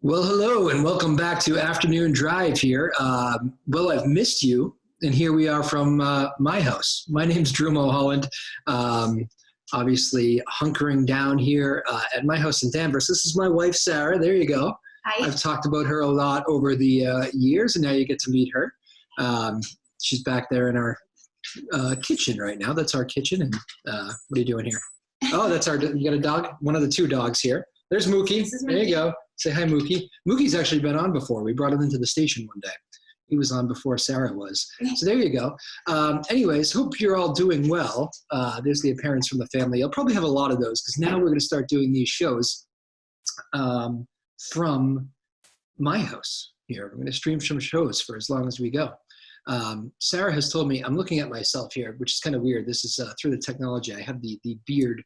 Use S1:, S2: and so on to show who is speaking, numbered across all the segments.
S1: Well, hello, and welcome back to Afternoon Drive here. Well, I've missed you, and here we are from my house. My name's Drew Moholland. Obviously, hunkering down here at my house in Danvers. This is my wife, Sarah. There you go.
S2: Hi.
S1: I've talked about her a lot over the years, and now you get to meet her. She's back there in our kitchen right now. That's our kitchen. And what are you doing here? Oh, that's our. You got a dog? One of the two dogs here. There's Mookie. There you go. Say hi, Mookie. Mookie's actually been on before. We brought him into the station one day. He was on before Sarah was. So there you go. Anyways, hope you're all doing well. There's the appearance from the family. I'll probably have a lot of those because now we're going to start doing these shows from my house here. We're going to stream some shows for as long as we go. Sarah has told me, I'm looking at myself here, which is kind of weird. This is through the technology. I have the beard,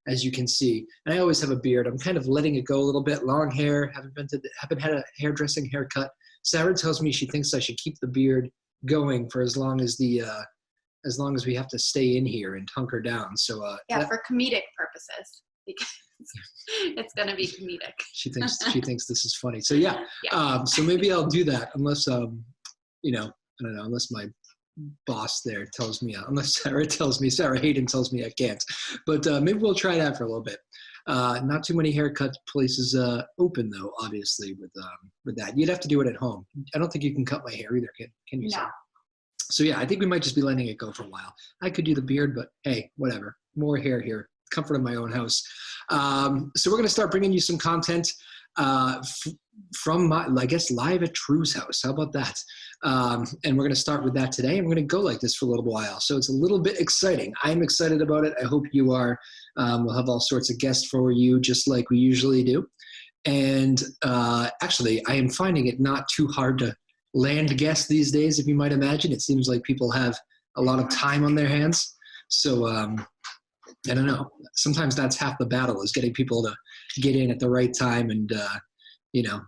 S1: as you can see. And I always have a beard. I'm kind of letting it go a little bit. Long hair, haven't had a hairdressing haircut. Sarah tells me she thinks I should keep the beard going for as long as we have to stay in here and hunker down. So
S2: for comedic purposes, because it's going to be comedic.
S1: She thinks this is funny. So yeah. So maybe I'll do that unless I don't know, unless my boss there tells me, unless Sarah Hayden tells me I can't. But maybe we'll try that for a little bit. Not too many haircut places open though, obviously, with that. You'd have to do it at home. I don't think you can cut my hair either, can you?
S2: No.
S1: So yeah, I think we might just be letting it go for a while. I could do the beard, but hey, whatever. More hair here. Comfort of my own house. So we're going to start bringing you some content from I guess live at Drew's house. How about that? And we're going to start with that today. And we're going to go like this for a little while. So it's a little bit exciting. I'm excited about it. I hope you are. We'll have all sorts of guests for you, just like we usually do. And actually, I am finding it not too hard to land guests these days, if you might imagine. It seems like people have a lot of time on their hands. So I don't know. Sometimes that's half the battle, is getting people to get in at the right time and,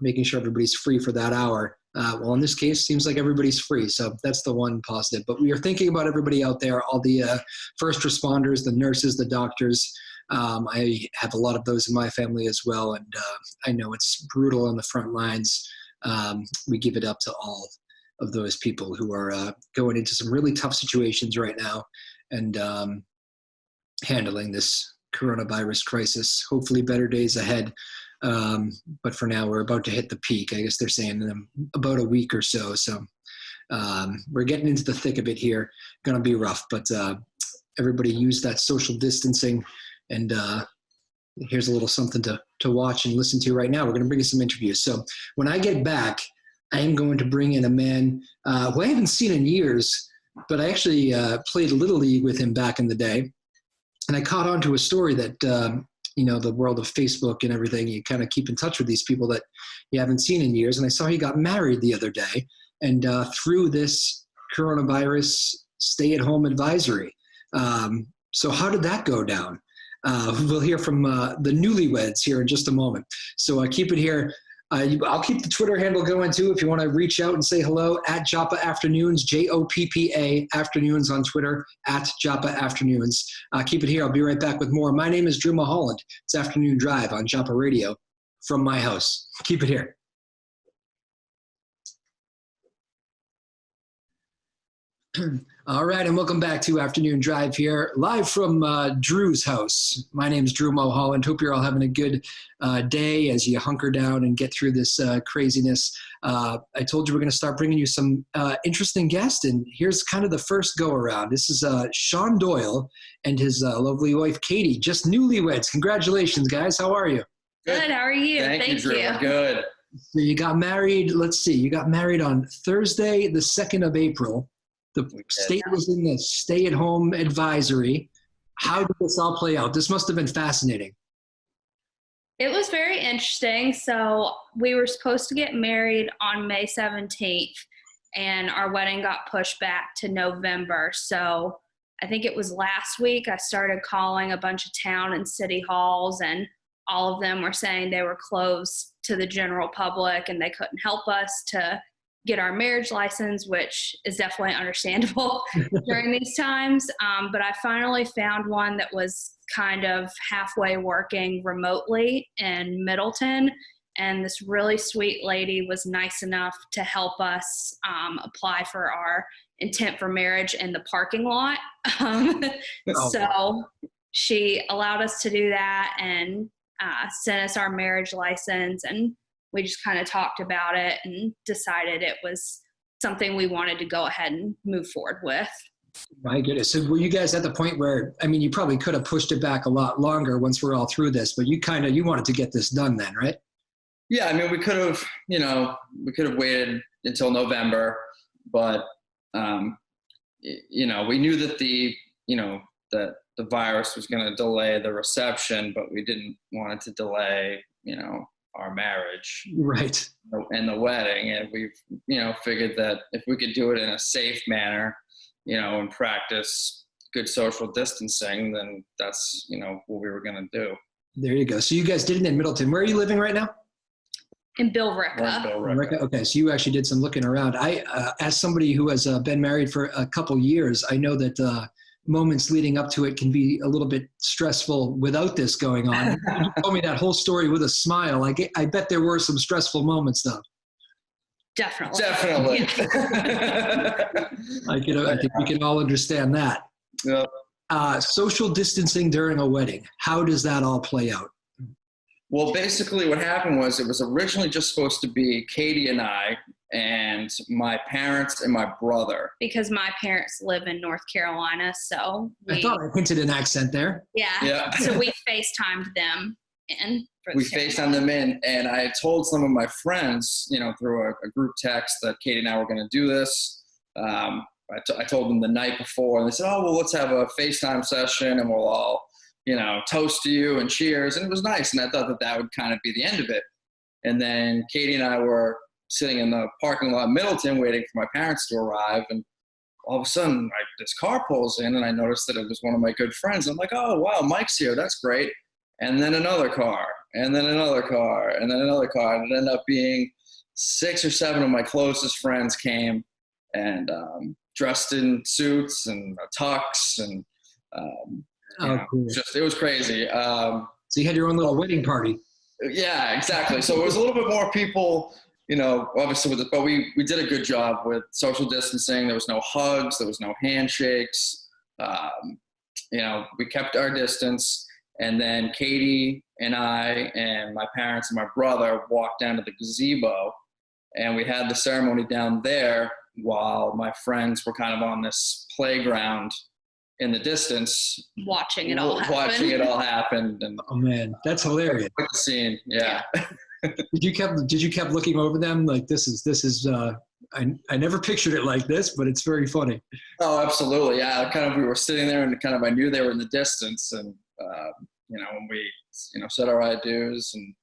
S1: making sure everybody's free for that hour. Well, in this case, seems like everybody's free. So that's the one positive. But we are thinking about everybody out there, all the first responders, the nurses, the doctors. I have a lot of those in my family as well. And I know it's brutal on the front lines. We give it up to all of those people who are going into some really tough situations right now and handling this coronavirus crisis. Hopefully better days ahead. But for now, we're about to hit the peak. I guess they're saying in about a week or so. So we're getting into the thick of it here. Going to be rough, but everybody use that social distancing. And here's a little something to watch and listen to right now. We're going to bring you some interviews. So when I get back, I am going to bring in a man who I haven't seen in years, but I actually played Little League with him back in the day. And I caught on to a story that, the world of Facebook and everything, you kind of keep in touch with these people that you haven't seen in years. And I saw he got married the other day, and through this coronavirus stay-at-home advisory. So how did that go down? We'll hear from the newlyweds here in just a moment. So keep it here. I'll keep the Twitter handle going too if you want to reach out and say hello at Joppa Afternoons, Joppa Afternoons on Twitter, at Joppa Afternoons. Keep it here. I'll be right back with more. My name is Drew Moholland. It's Afternoon Drive on Joppa Radio from my house. Keep it here. All right, and welcome back to Afternoon Drive here, live from Drew's house. My name is Drew Moholland. Hope you're all having a good day as you hunker down and get through this craziness. I told you we're going to start bringing you some interesting guests, and here's kind of the first go-around. This is Sean Doyle and his lovely wife, Katie, just newlyweds. Congratulations, guys. How are you?
S2: Good. How are you?
S3: Thank you, Drew. Good.
S1: So you got married, let's see, you got married on Thursday, the 2nd of April. The state was in the stay-at-home advisory. How did this all play out? This must have been fascinating.
S4: It was very interesting. So we were supposed to get married on May 17th, and our wedding got pushed back to November. So I think it was last week I started calling a bunch of town and city halls, and all of them were saying they were closed to the general public and they couldn't help us to get our marriage license, which is definitely understandable during these times. But I finally found one that was kind of halfway working remotely in Middleton. and this really sweet lady was nice enough to help us apply for our intent for marriage in the parking lot. So she allowed us to do that and sent us our marriage license, and we just kind of talked about it and decided it was something we wanted to go ahead and move forward with.
S1: My goodness. So were you guys at the point where, I mean, you probably could have pushed it back a lot longer once we're all through this, but you wanted to get this done then, right?
S3: Yeah, I mean, we could have waited until November, but, we knew that that the virus was going to delay the reception, but we didn't want it to delay, our marriage.
S1: Right.
S3: And the wedding. And we've, figured that if we could do it in a safe manner, and practice good social distancing, then that's, what we were going to do.
S1: There you go. So you guys did it in Middleton. Where are you living right now?
S4: In Billerica.
S1: Okay, so you actually did some looking around. I, as somebody who has been married for a couple years, I know that moments leading up to it can be a little bit stressful without this going on. You told me that whole story with a smile. I bet there were some stressful moments, though.
S4: Definitely.
S1: I think we can all understand that.
S3: Yeah.
S1: Social distancing during a wedding. How does that all play out?
S3: Well, basically what happened was it was originally just supposed to be Katie and I and my parents and my brother.
S4: Because my parents live in North Carolina, so
S1: I thought I hinted an accent there.
S4: Yeah. So we FaceTimed them in.
S3: We FaceTimed them in, and I had told some of my friends, through a group text that Katie and I were going to do this. I told them the night before, and they said, "Oh, well, let's have a FaceTime session, and we'll all, toast to you and cheers." And it was nice, and I thought that would kind of be the end of it. And then Katie and I were sitting in the parking lot in Middleton waiting for my parents to arrive, and all of a sudden, this car pulls in, and I noticed that it was one of my good friends. I'm like, "Oh, wow, Mike's here. That's great." And then another car, and then another car, and then another car. And it ended up being 6 or 7 of my closest friends came and dressed in suits and tux. And
S1: cool.
S3: It was crazy.
S1: So you had your own little wedding party.
S3: Yeah, exactly. So it was a little bit more people, obviously with it, but we did a good job with social distancing. There was no hugs. There was no handshakes. We kept our distance. And then Katie and I and my parents and my brother walked down to the gazebo, and we had the ceremony down there while my friends were kind of on this playground in the distance.
S4: Watching it all
S3: happen. And,
S1: oh, man, that's hilarious.
S3: Quick scene, yeah.
S1: Did you kept looking over them like this is I never pictured it like this, but it's very funny.
S3: Oh, absolutely. Yeah. Kind of, we were sitting there and kind of, I knew they were in the distance, and, when we, said our adieus, and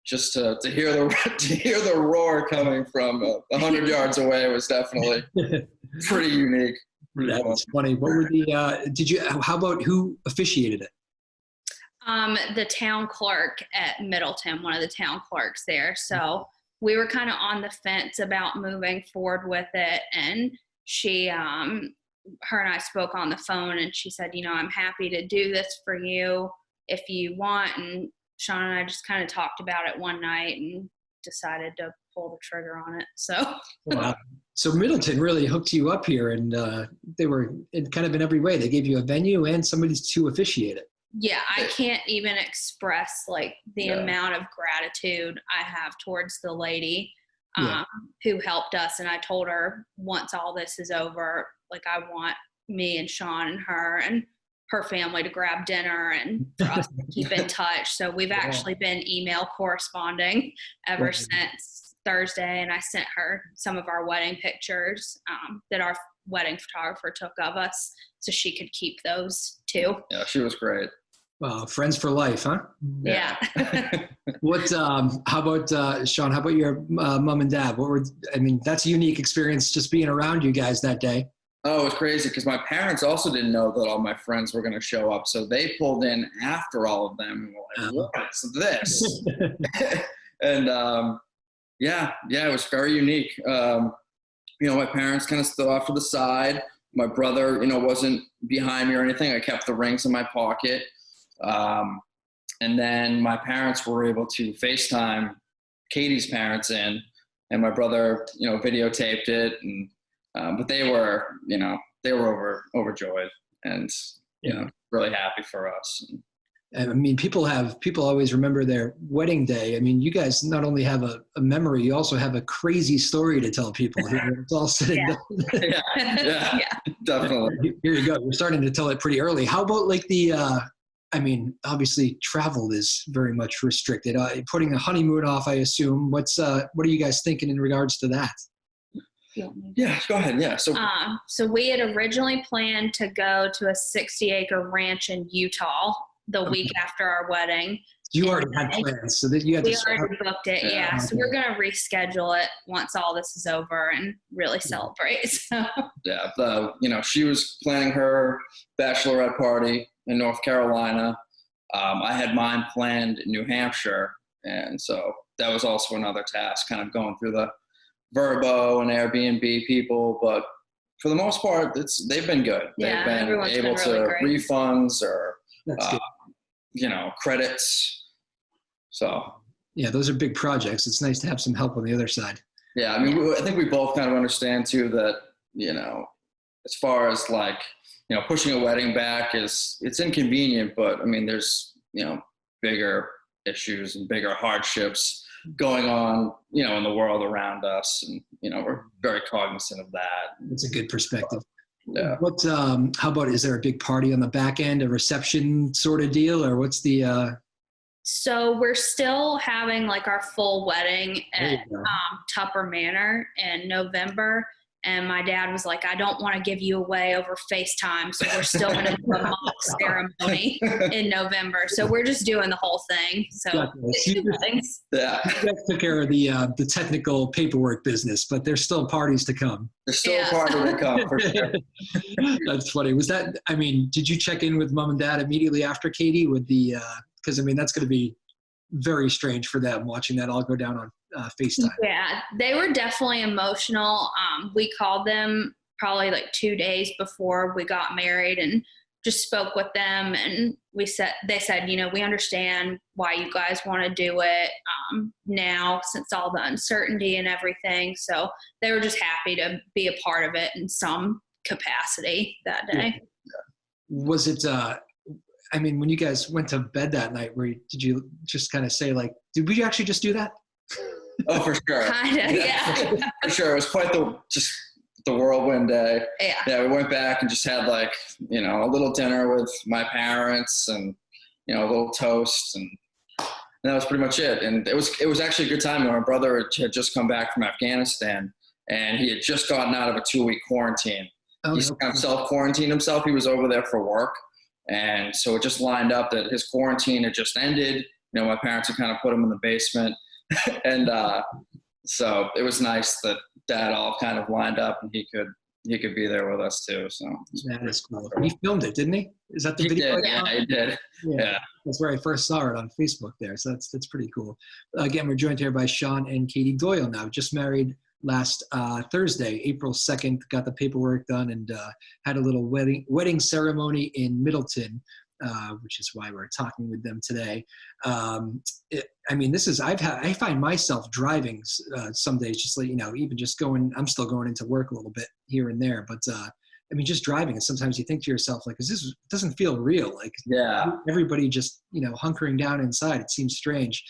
S3: just to hear the roar coming from 100 yards away was definitely pretty unique.
S1: That's funny. What were how about who officiated it?
S4: The town clerk at Middleton, one of the town clerks there. So we were kind of on the fence about moving forward with it. And she, her and I spoke on the phone, and she said, "I'm happy to do this for you if you want." And Sean and I just kind of talked about it one night and decided to pull the trigger on it. So,
S1: wow. So Middleton really hooked you up here, and they were kind of in every way. They gave you a venue and somebody to officiate it.
S4: Yeah, I can't even express the amount of gratitude I have towards the lady who helped us. And I told her, once all this is over, I want me and Sean and her family to grab dinner and for us to keep in touch. So we've actually been email corresponding ever since Thursday. And I sent her some of our wedding pictures that our wedding photographer took of us, so she could keep those too.
S3: Yeah, she was great.
S1: Wow, friends for life, huh?
S4: Yeah.
S1: How about Sean? How about your mom and dad? That's a unique experience just being around you guys that day.
S3: Oh, it was crazy because my parents also didn't know that all my friends were going to show up, so they pulled in after all of them and were like, "What is this?" And it was very unique. My parents kind of stood off to the side. My brother, wasn't behind me or anything. I kept the rings in my pocket. And then my parents were able to FaceTime Katie's parents in, and my brother, videotaped it, and but they were, overjoyed and really happy for us.
S1: I mean, people always remember their wedding day. I mean, you guys not only have a memory, you also have a crazy story to tell people. It's all said and done.
S3: Yeah, definitely.
S1: Here you go. You're starting to tell it pretty early. How about like I mean, obviously travel is very much restricted. Putting a honeymoon off, I assume. What are you guys thinking in regards to that?
S3: Yeah, go ahead. Yeah.
S4: So we had originally planned to go to a 60-acre ranch in Utah the week after our wedding.
S1: You already had plans, so that you had
S4: we already booked it. Yeah. So we're gonna reschedule it once all this is over and really celebrate. So.
S3: Yeah. She was planning her bachelorette party in North Carolina. I had mine planned in New Hampshire, and so that was also another task, kind of going through the Vrbo and Airbnb people. But for the most part, they've been good.
S4: Yeah,
S3: they've been able to refunds or credits. So
S1: yeah, those are big projects. It's nice to have some help on the other side.
S3: Yeah, I mean, I think we both kind of understand too that as far as like pushing a wedding back it's inconvenient, but I mean there's bigger issues and bigger hardships going on in the world around us, and we're very cognizant of that.
S1: It's a good perspective.
S3: Yeah.
S1: What how about, is there a big party on the back end, a reception sort of deal, or what's the
S4: So we're still having like our full wedding at Tupper Manor in November. And my dad was like, I don't want to give you away over FaceTime. So we're still going to do a mock ceremony in November. So we're just doing the whole thing. So
S1: you guys took care of the technical paperwork business, but there's still parties to come.
S3: There's still a party to come, for sure.
S1: That's funny. Did you check in with mom and dad immediately after Katie with the, because I mean, that's going to be very strange for them watching that all go down on FaceTime.
S4: Yeah, they were definitely emotional. We called them probably like 2 days before we got married and just spoke with them. And they said, we understand why you guys want to do it now since all the uncertainty and everything. So they were just happy to be a part of it in some capacity that day.
S1: Yeah. Was it, I mean, when you guys went to bed that night, did you just kind of say like, did we actually just do that?
S3: Oh, for sure.
S4: Kinda, yeah.
S3: For sure. It was quite the whirlwind day. Yeah, we went back and just had like, a little dinner with my parents and, a little toast, and that was pretty much it. And it was actually a good time. My brother had just come back from Afghanistan, and he had just gotten out of a 2-week quarantine. He's kind of self-quarantined himself. He was over there for work. And so it just lined up that his quarantine had just ended. My parents had kind of put him in the basement. And so it was nice that all kind of lined up, and he could be there with us too. So
S1: that is cool. He filmed it, didn't he? Is that the video?
S3: Yeah, he did. Yeah.
S1: That's where I first saw it on Facebook there. So that's pretty cool. Again, we're joined here by Sean and Katie Doyle now, just married last Thursday, April 2nd, got the paperwork done and had a little wedding ceremony in Middleton, which is why we're talking with them today. I find myself driving some days, just like, even just going, I'm still going into work a little bit here and there, but just driving, and sometimes you think to yourself, like, it doesn't feel real. Like, everybody just, hunkering down inside. It seems strange.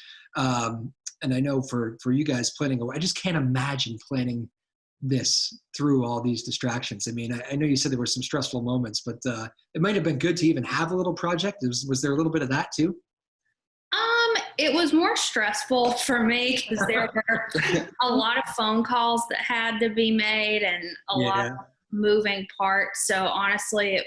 S1: And I know for you guys planning, I just can't imagine planning this through all these distractions. I mean, I know you said there were some stressful moments, but it might have been good to even have a little project. Was there a little bit of that too?
S4: It was more stressful for me because there were a lot of phone calls that had to be made and a lot of moving parts. So honestly,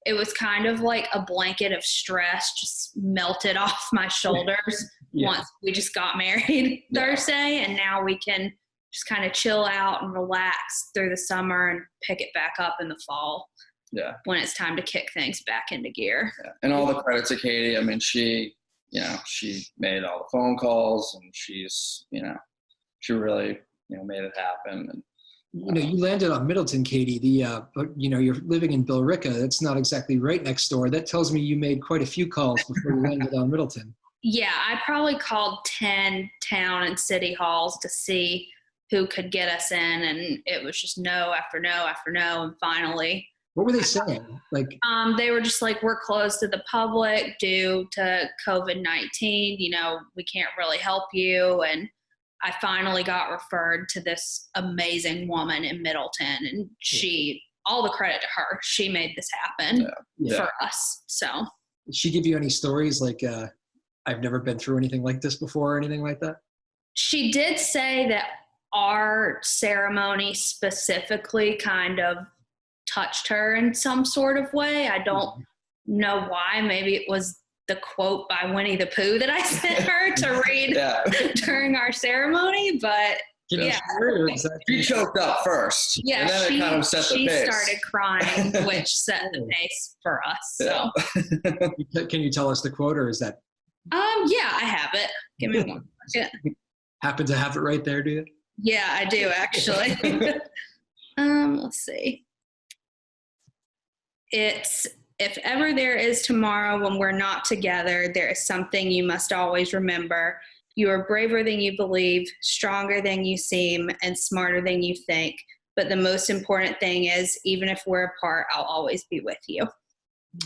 S4: it was kind of like a blanket of stress just melted off my shoulders once we just got married Thursday, and now we can just kind of chill out and relax through the summer and pick it back up in the fall.
S3: Yeah.
S4: When it's time to kick things back into gear.
S3: Yeah. And all the credit to Katie. I mean, she made all the phone calls, and she's, she really, made it happen. And
S1: you landed on Middleton, Katie. You're living in Billerica. That's not exactly right next door. That tells me you made quite a few calls before you landed on Middleton.
S4: Yeah, I probably called 10 town and city halls to see who could get us in, and it was just no after no after no. And finally,
S1: What were they saying? Like,
S4: they were just like, we're closed to the public due to COVID-19. We can't really help you. And I finally got referred to this amazing woman in Middleton, and all the credit to her. She made this happen for us. So,
S1: did she give you any stories like, I've never been through anything like this before or anything like that?
S4: she did say that our ceremony specifically kind of touched her in some sort of way. I don't know why. Maybe it was the quote by Winnie the Pooh that I sent her to read during our ceremony, but
S3: she choked up first.
S4: Yeah,
S3: and then it kind of set the pace.
S4: She started crying, which set the pace for us. So,
S1: can you tell us the quote, or is that?
S4: Yeah, I have it. Give me one second.
S1: Happen to have it right there, do you?
S4: Yeah, I do actually. Let's see. It's, if ever there is tomorrow when we're not together, there is something you must always remember. You are braver than you believe, stronger than you seem, and smarter than you think. But the most important thing is, even if we're apart, I'll always be with you.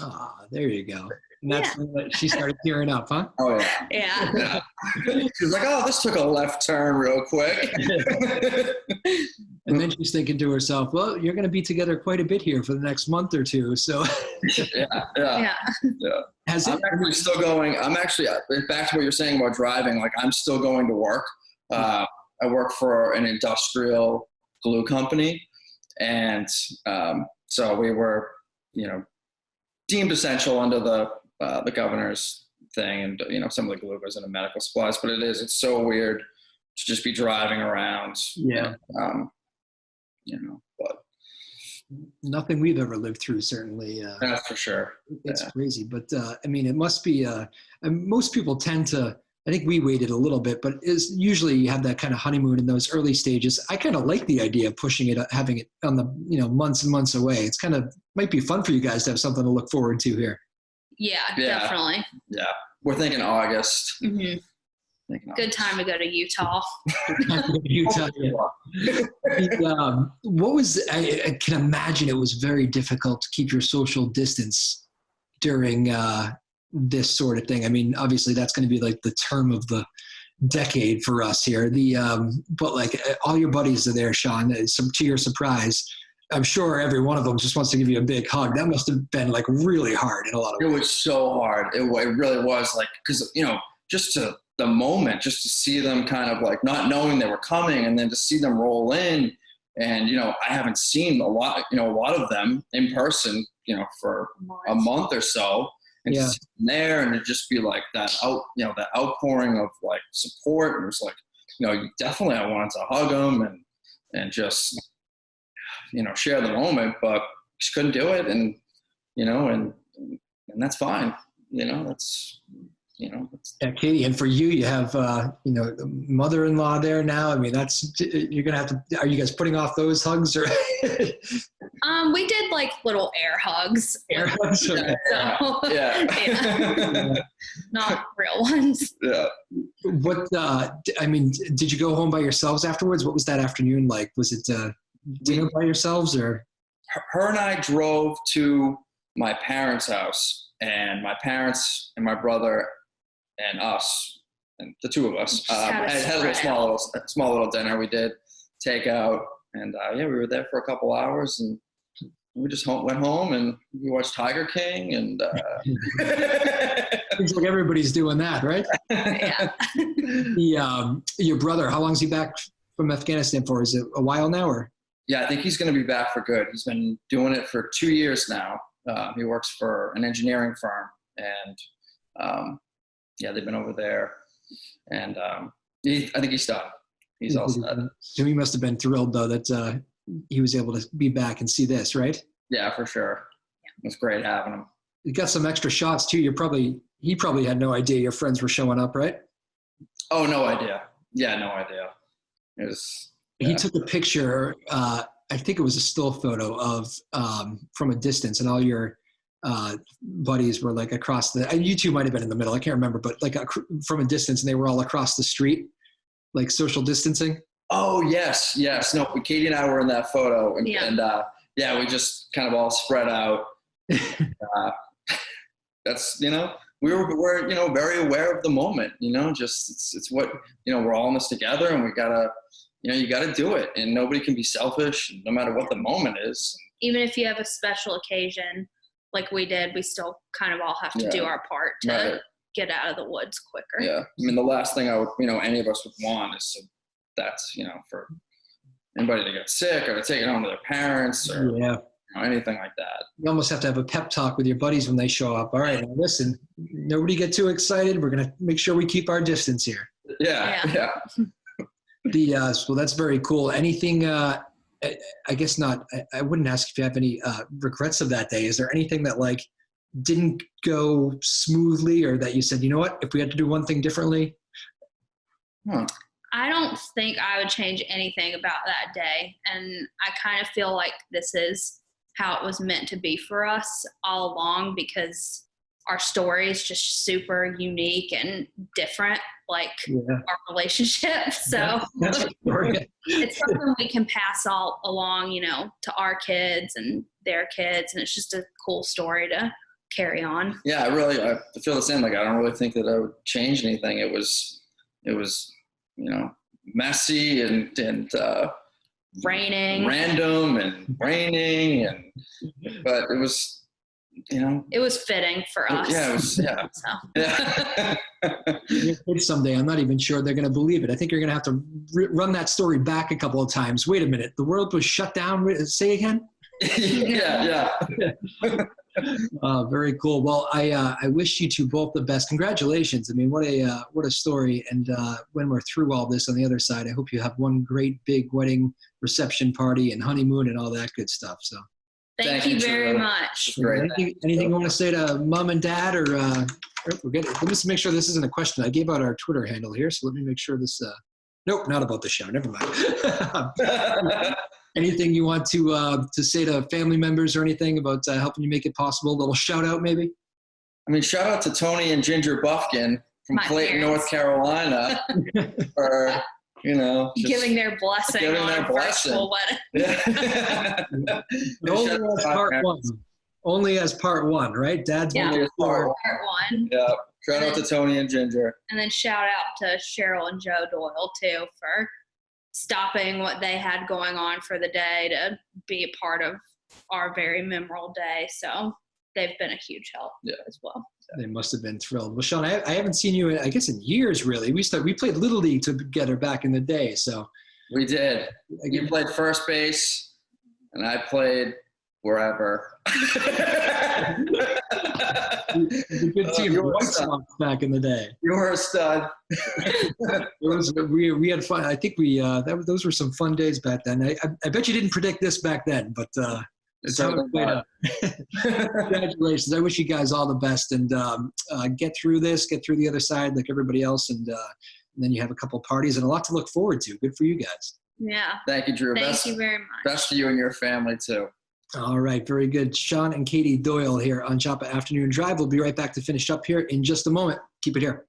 S1: Ah, there you go. And that's when she started tearing up, huh?
S3: Oh,
S4: yeah.
S3: Yeah. She was like, oh, this took a left turn real quick.
S1: And then she's thinking to herself, well, you're going to be together quite a bit here for the next month or two. So,
S3: yeah.
S1: I'm
S3: actually still going. I'm actually, back to what you're saying about driving, like I'm still going to work. I work for an industrial glue company. And so we were, deemed essential under the governor's thing. And, some of the glue goes into medical supplies, but it's so weird to just be driving around. But
S1: nothing we've ever lived through, certainly.
S3: That's for sure.
S1: It's crazy, but it must be. Most people tend to. I think we waited a little bit, but usually you have that kind of honeymoon in those early stages. I kind of like the idea of pushing it, having it on the months and months away. It's kind of might be fun for you guys to have something to look forward to here.
S4: Yeah, definitely.
S3: Yeah, we're thinking August.
S4: Mm-hmm. Good time to go to Utah.
S1: Utah. What was? I can imagine it was very difficult to keep your social distance during this sort of thing. I mean, obviously that's going to be like the term of the decade for us here. But like all your buddies are there, Sean. To your surprise, I'm sure every one of them just wants to give you a big hug. That must have been like really hard in a lot of ways.
S3: It was so hard. It really was, like, because just to the moment, just to see them kind of like not knowing they were coming, and then to see them roll in, and I haven't seen a lot of them in person, for a month or so, and just sit there and it'd just be like that that outpouring of like support, and it was like definitely I wanted to hug them and just share the moment, but just couldn't do it, and and that's fine. That's.
S1: Yeah, Katie, and for you, you have the mother-in-law there now. I mean, you're gonna have to. Are you guys putting off those hugs, or?
S4: We did like little air hugs.
S1: Air hugs, okay.
S3: Yeah.
S4: Not real ones.
S3: Yeah.
S1: What? Did you go home by yourselves afterwards? What was that afternoon like? Was it dinner by yourselves, or?
S3: Her and I drove to my parents' house, and my parents and my brother and us, and the two of us, had a small little dinner. We did take out, and we were there for a couple hours, and we just went home and we watched Tiger King, and
S1: seems like everybody's doing that, right?
S4: Yeah.
S1: Your brother, how long is he back from Afghanistan for? Is it a while now, or?
S3: Yeah, I think he's going to be back for good. He's been doing it for 2 years now. He works for an engineering firm, and they've been over there, and I think he's done. He's all set.
S1: So he must have been thrilled though that he was able to be back and see this, right?
S3: Yeah, for sure. It was great having him.
S1: You got some extra shots too. He probably had no idea your friends were showing up, right?
S3: Oh, no idea. Yeah, no idea. It was. Yeah.
S1: He took a picture. I think it was a still photo of from a distance, and all your buddies were like across you two might have been in the middle. I can't remember, but like from a distance, and they were all across the street, like social distancing.
S3: Oh, yes. No, Katie and I were in that photo, and yeah, we just kind of all spread out. That's, we're very aware of the moment, just it's what, we're all in this together, and we gotta, you gotta do it, and nobody can be selfish no matter what the moment is.
S4: Even if you have a special occasion like we did, we still kind of all have to do our part to get out of the woods quicker.
S3: Yeah. I mean, the last thing I would, any of us would want is that's, for anybody to get sick or to take it home to their parents or anything like that.
S1: You almost have to have a pep talk with your buddies when they show up. All right, now listen, nobody get too excited. We're going to make sure we keep our distance here.
S3: Yeah.
S1: Well, that's very cool. Anything, I guess not, I wouldn't ask if you have any regrets of that day. Is there anything that like didn't go smoothly, or that you said, you know what, if we had to do one thing differently?
S4: I don't think I would change anything about that day. And I kind of feel like this is how it was meant to be for us all along, because our story is just super unique and different, like our relationship. So it's something we can pass all along, to our kids and their kids. And it's just a cool story to carry on.
S3: Yeah, I feel the same. Like, I don't really think that I would change anything. It was, messy and random and raining, but it was,
S4: it was fitting for us.
S3: Yeah, it was, yeah.
S4: So.
S3: Yeah.
S1: Someday, I'm not even sure they're going to believe it. I think you're going to have to run that story back a couple of times. Wait a minute, the world was shut down. Say again?
S3: Yeah.
S1: Very cool. Well, I wish you two both the best. Congratulations. I mean, what a story. And when we're through all this on the other side, I hope you have one great big wedding reception party and honeymoon and all that good stuff. So
S4: thank you very much.
S3: Great.
S1: Anything you want to say to mom and dad, or let me just make sure this isn't a question. I gave out our Twitter handle here, so let me make sure this. Nope, not about the show. Never mind. Anything you want to say to family members or anything about helping you make it possible? A little shout out, maybe?
S3: I mean, shout out to Tony and Ginger Buffkin from Clayton, North Carolina, for,
S4: giving their blessing on a virtual wedding.
S3: Yeah.
S1: Only as part one, right? Dad's
S3: part
S4: one.
S3: Yeah. Shout out to Tony and Ginger.
S4: And then shout out to Cheryl and Joe Doyle, too, for stopping what they had going on for the day to be a part of our very memorable day. So they've been a huge help as well.
S1: They must have been thrilled. Well, Sean, I haven't seen you, I guess, in years, really. We played Little League together back in the day. So
S3: we did. You played first base, and I played wherever.
S1: It was a good team. White Sox back in the day.
S3: You were a stud.
S1: We had fun. I think those were some fun days back then. I bet you didn't predict this back then, but it's how it played out. Congratulations. I wish you guys all the best, and get through the other side like everybody else, and then you have a couple parties and a lot to look forward to. Good for you guys.
S4: Yeah.
S3: Thank you, Drew.
S4: Thank you very much.
S3: Best to you and your family, too.
S1: All right, very good. Sean and Katie Doyle here on Joppa Afternoon Drive. We'll be right back to finish up here in just a moment. Keep it here.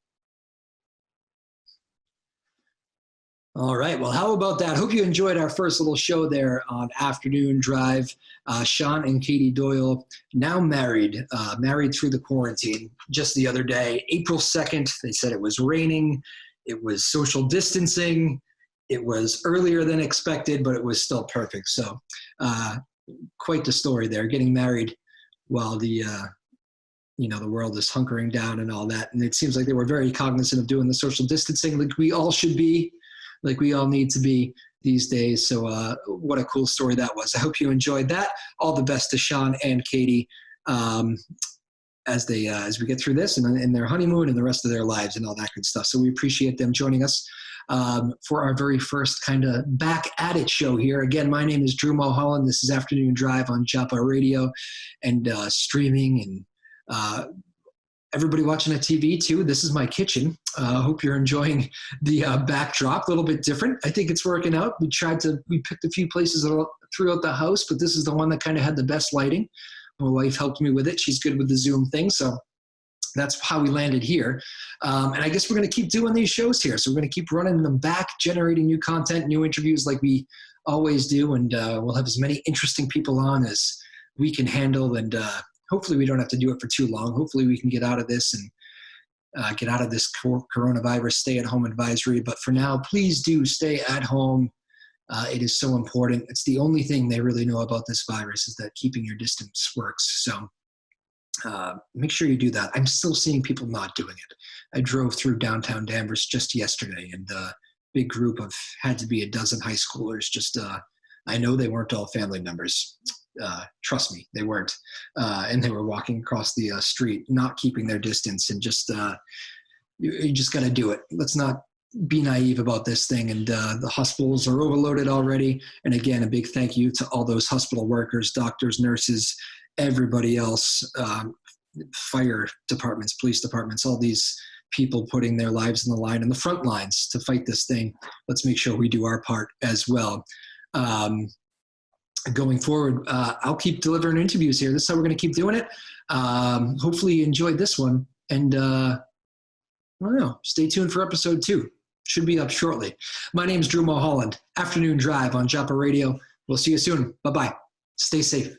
S1: All right, well, how about that? Hope you enjoyed our first little show there on Afternoon Drive. Sean and Katie Doyle, now married through the quarantine. Just the other day, April 2nd, they said it was raining. It was social distancing. It was earlier than expected, but it was still perfect. So, quite the story there, getting married while the world is hunkering down and all that. And it seems like they were very cognizant of doing the social distancing like we all should be, like we all need to be these days. So what a cool story that was. I hope you enjoyed that. All the best to Sean and Katie as we get through this and in their honeymoon and the rest of their lives and all that good stuff. So we appreciate them joining us for our very first kind of back at it show here. Again, my name is Drew Moholland. This is Afternoon Drive on Joppa Radio and streaming, and everybody watching the TV too. This is my kitchen. Hope you're enjoying the backdrop. A little bit different. I think it's working out. We picked a few places throughout the house, but this is the one that kind of had the best lighting. My wife helped me with it. She's good with the Zoom thing. So that's how we landed here. And I guess we're going to keep doing these shows here. So we're going to keep running them back, generating new content, new interviews like we always do. And we'll have as many interesting people on as we can handle. And hopefully we don't have to do it for too long. Hopefully we can get out of this and get out of this coronavirus stay-at-home advisory. But for now, please do stay at home. It is so important. It's the only thing they really know about this virus is that keeping your distance works. So make sure you do that. I'm still seeing people not doing it. I drove through downtown Danvers just yesterday, and a big group of had to be a dozen high schoolers. Just I know they weren't all family members. Trust me, they weren't. And they were walking across the street, not keeping their distance, and just you just got to do it. Let's not be naive about this thing. And the hospitals are overloaded already. And again, a big thank you to all those hospital workers, doctors, nurses, everybody else, fire departments, police departments, all these people putting their lives on the line in the front lines to fight this thing. Let's make sure we do our part as well. Going forward, I'll keep delivering interviews here. This is how we're going to keep doing it. Hopefully you enjoyed this one. And I don't know, stay tuned for episode 2. Should be up shortly. My name's Drew Moholland. Afternoon Drive on Joppa Radio. We'll see you soon. Bye-bye. Stay safe.